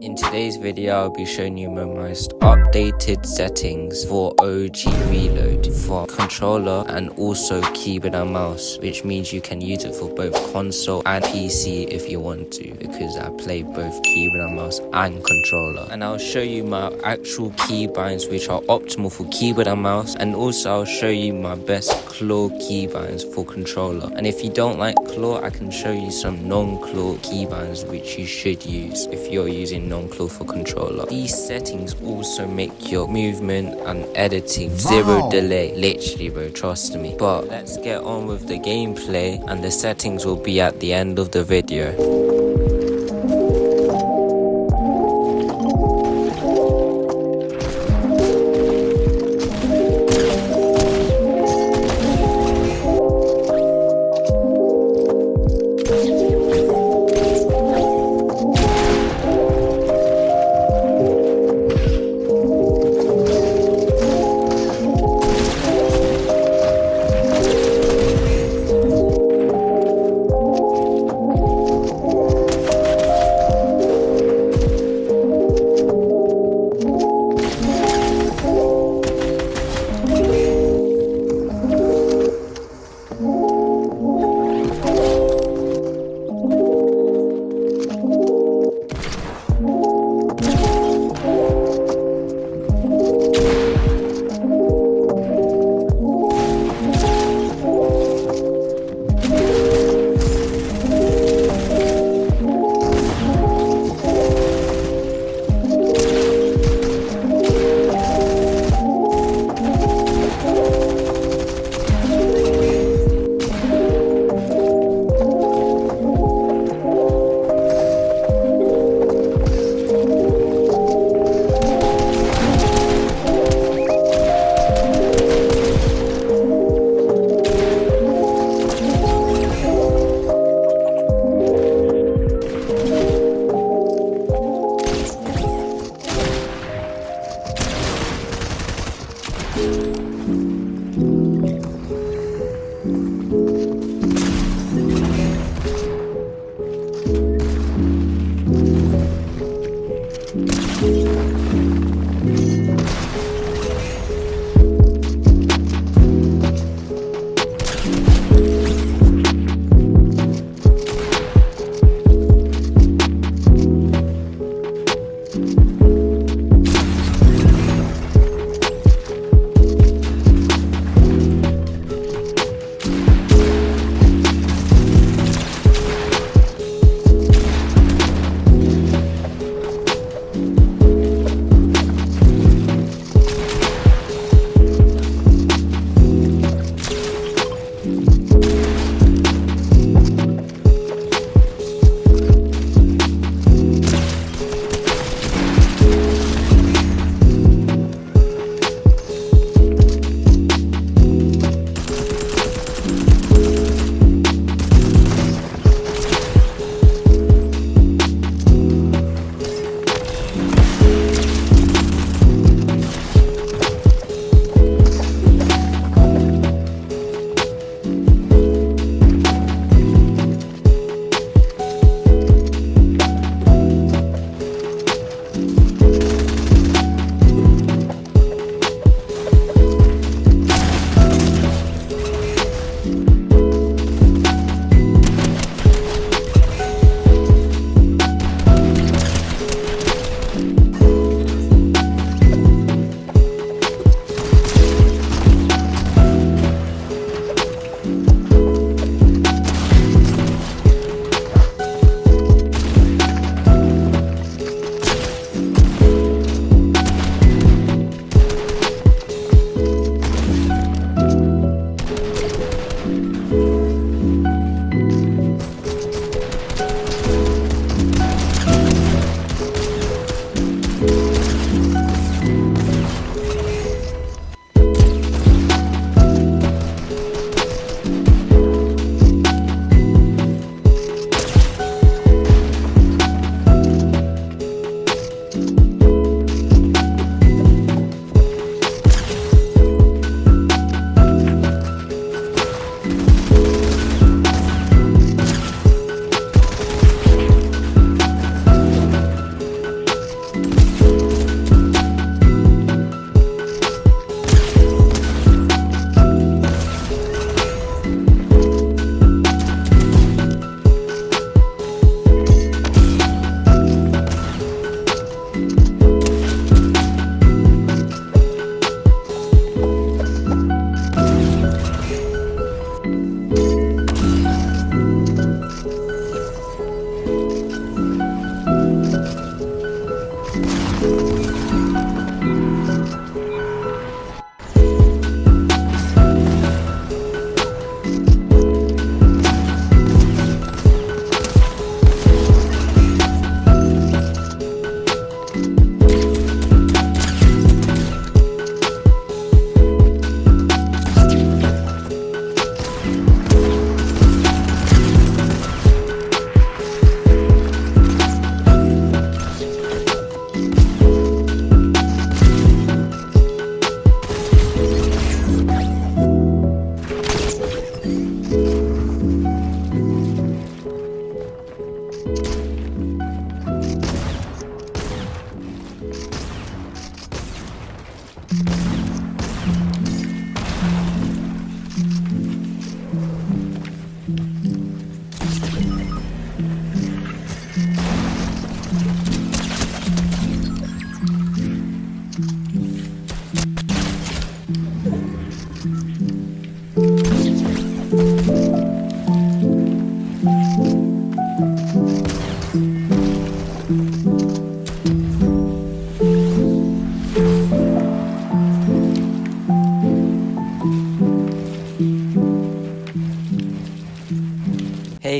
In today's video, I'll be showing you my most updated settings for OG Reload for controller and also keyboard and mouse, which means you can use it for both console and PC if you want to, because I play both keyboard and mouse and controller. And I'll show you my actual keybinds which are optimal for keyboard and mouse, and also I'll show you my best claw keybinds for controller. And if you don't like claw, I can show you some non-claw keybinds which you should use if you're using non-claw for controller. These settings also make your movement and editing zero delay, literally bro, trust me. But let's get on with the gameplay, and the settings will be at the end of the video.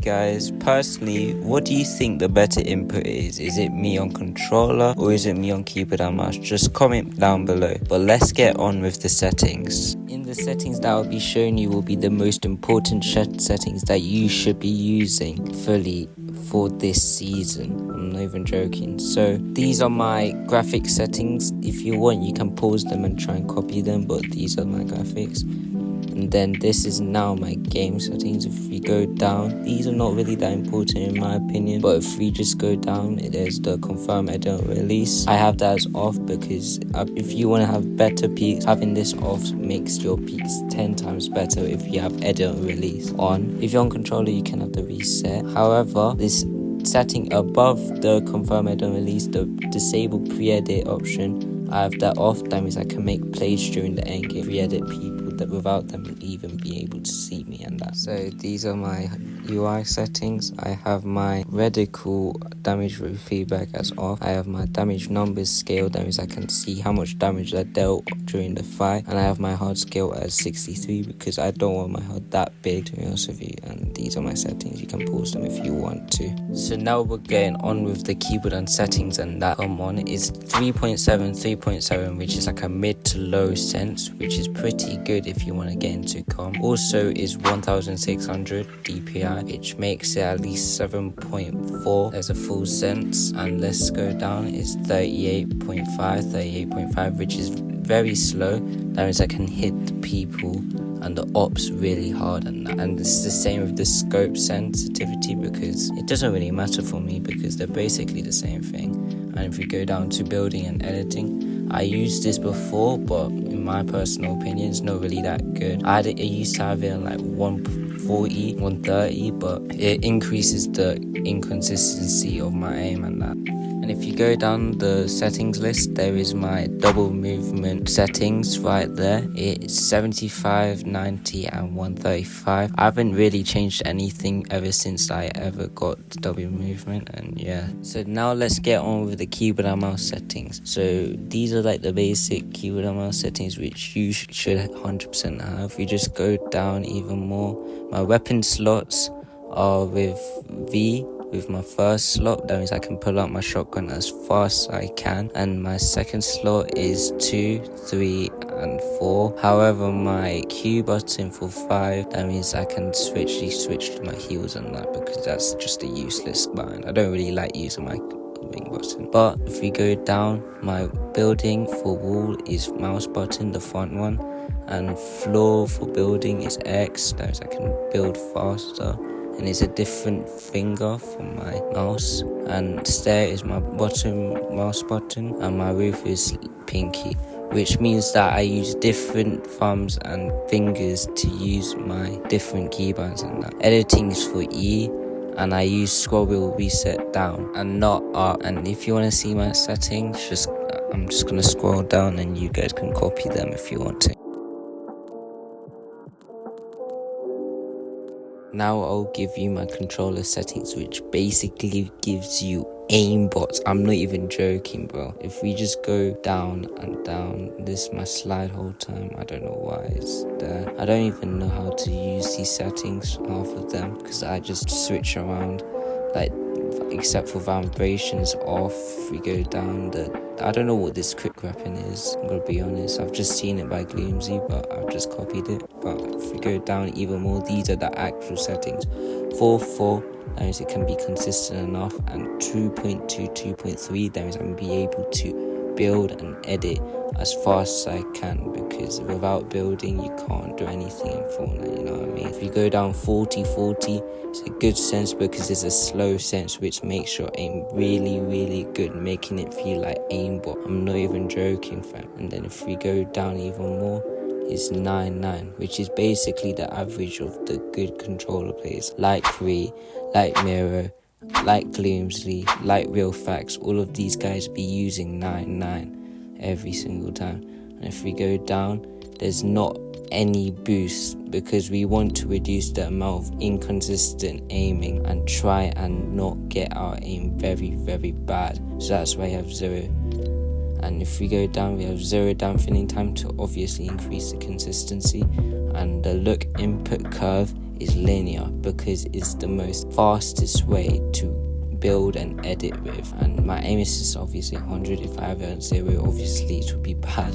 guys, personally, what do you think the better input is? Is it me on controller or is it me on keyboard and mouse? Just comment down below. But let's get on with the settings. In the settings that I'll be showing you will be the most important settings that you should be using fully for this season. I'm not even joking. So these are my graphic settings. If you want, you can pause them and try and copy them, but these are my graphics. And then this is now my game settings. If we go down, these are not really that important in my opinion, but if we just go down, there's the confirm edit release. I have that as off because if you want to have better peaks, having this off makes your peaks 10 times better. If you have edit release on, if you're on controller, you can have the reset. However, this setting above the confirm edit release, the disable pre-edit option, I have that off. That means I can make plays during the endgame, re-edit people that without them even be able to see me and that. So these are my UI settings. I have my radical damage feedback as off. I have my damage numbers scale. That means I can see how much damage I dealt during the fight. And I have my HUD scale as 63 because I don't want my HUD that big, to be honest with you. And these are my settings. You can pause them if you want to. So now we're getting on with the keyboard and settings, and that come on is 3.7, which is like a mid to low sense, which is pretty good if you want to get into com. Also is 1600 DPI, which makes it at least 7.4 as a full sense. And let's go down, is 38.5, which is very slow. That means I can hit people and the ops really hard, and it's the same with the scope sensitivity because it doesn't really matter for me because they're basically the same thing. And if we go down to building and editing, I used this before, but in my personal opinion, it's not really that good. I used to have it on like 140, 130, but it increases the inconsistency of my aim and that. And if you go down the settings list, there is my double movement settings right there. It's 75, 90 and 135. I haven't really changed anything ever since I ever got double movement, and yeah. So now let's get on with the keyboard and mouse settings. So these are like the basic keyboard and mouse settings which you should 100% have. You just go down even more. My weapon slots are with V. With my first slot, that means I can pull out my shotgun as fast as I can, and my second slot is 2, 3 and 4. However, my Q button for 5, that means I can switch to my heals and that, because that's just a useless button. I don't really like using my wing button. But if we go down, my building for wall is mouse button, the front one, and floor for building is X, that means I can build faster. And it's a different finger for my mouse, and stair is my bottom mouse button, and my roof is pinky, which means that I use different thumbs and fingers to use my different keybinds and that. Editing is for E, and I use scroll wheel reset down and not up. And if you want to see my settings, I'm just going to scroll down and you guys can copy them if you want to. Now I'll give you my controller settings, which basically gives you aimbots. I'm not even joking, bro. If we just go down and down, this is my slide whole time. I don't know why it's there. I don't even know how to use these settings, half of them, because I just switch around, like, except for vibrations off. If we go down, I don't know what this quick weapon is, I'm gonna be honest. I've just seen it by gloomzy, but I've just copied it. But if we go down even more, these are the actual settings. 4, that means it can be consistent enough, and 2.2, 2.3, that means I'm gonna be able to build and edit as fast as I can, because without building you can't do anything in Fortnite, you know what I mean? If you go down 40, it's a good sense because it's a slow sense which makes your aim really, really good, making it feel like aimbot. I'm not even joking, fam. And then if we go down even more, it's 9, which is basically the average of the good controller players, like Free, like Miro, like gloomzy, like Real Facts. All of these guys be using 9 every single time. And if we go down, there's not any boost because we want to reduce the amount of inconsistent aiming and try and not get our aim very, very bad. So that's why I have 0. And if we go down, we have 0 dampening time to obviously increase the consistency. And the look input curve is linear, because it's the most fastest way to build and edit with. And my aim is just obviously 100. If I ever 0, obviously it would be bad.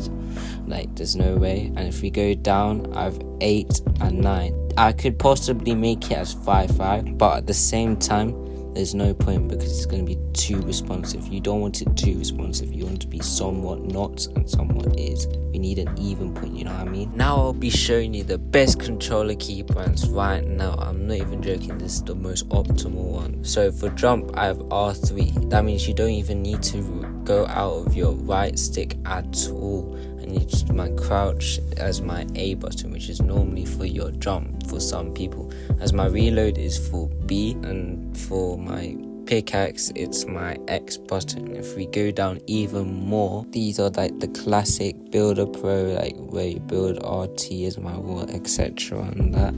Like, there's no way. And if we go down, I have 8 and 9. I could possibly make it as 5-5, but at the same time, there's no point, because it's going to be too responsive. You don't want it too responsive. You want it to be somewhat not and somewhat is. We need an even point, you know what I mean? Now I'll be showing you the best controller keybinds right now. I'm not even joking, this is the most optimal one. So for jump, I have R3. That means you don't even need to go out of your right stick at all. And you just my crouch as my A button, which is normally for your jump for some people, as my reload is for B, and for my pickaxe it's my X button. If we go down even more, these are like the classic builder pro, like where you build RT as my wall, etc. and that.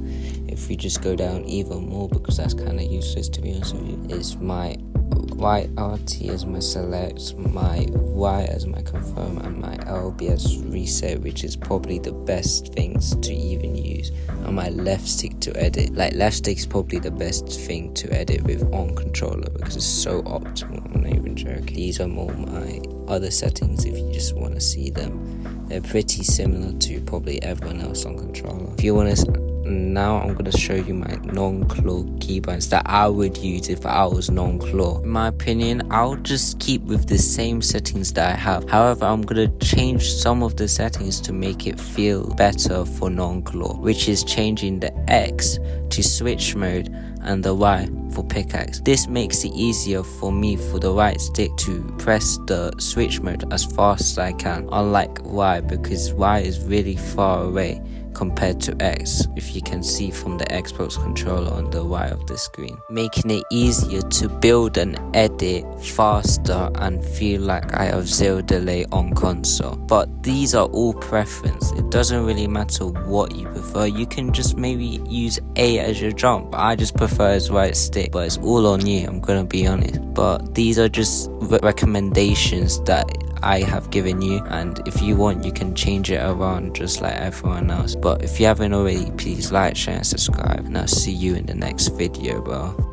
If we just go down even more, because that's kind of useless to be honest with you, is my Y RT as my select, my Y as my confirm, and my LB as reset, which is probably the best things to even use, and my left stick to edit. Like, left stick is probably the best thing to edit with on controller, because it's so optimal. I'm not even joking. These are more my other settings if you just want to see them. They're pretty similar to probably everyone else on controller. If you want to, now I'm going to show you my non-claw keybinds that I would use if I was non-claw. In my opinion, I'll just keep with the same settings that I have. However, I'm going to change some of the settings to make it feel better for non-claw, which is changing the X to switch mode and the Y for pickaxe. This makes it easier for me for the right stick to press the switch mode as fast as I can, unlike Y, because Y is really far away compared to X, if you can see from the Xbox controller on the right of the screen, making it easier to build and edit faster and feel like I have 0 delay on console. But these are all preference. It doesn't really matter what you prefer. You can just maybe use A as your jump. I just prefer as right stick, but it's all on you, I'm gonna be honest. But these are just recommendations that I have given you, and if you want, you can change it around just like everyone else. But if you haven't already, please like, share and subscribe, and I'll see you in the next video, bro.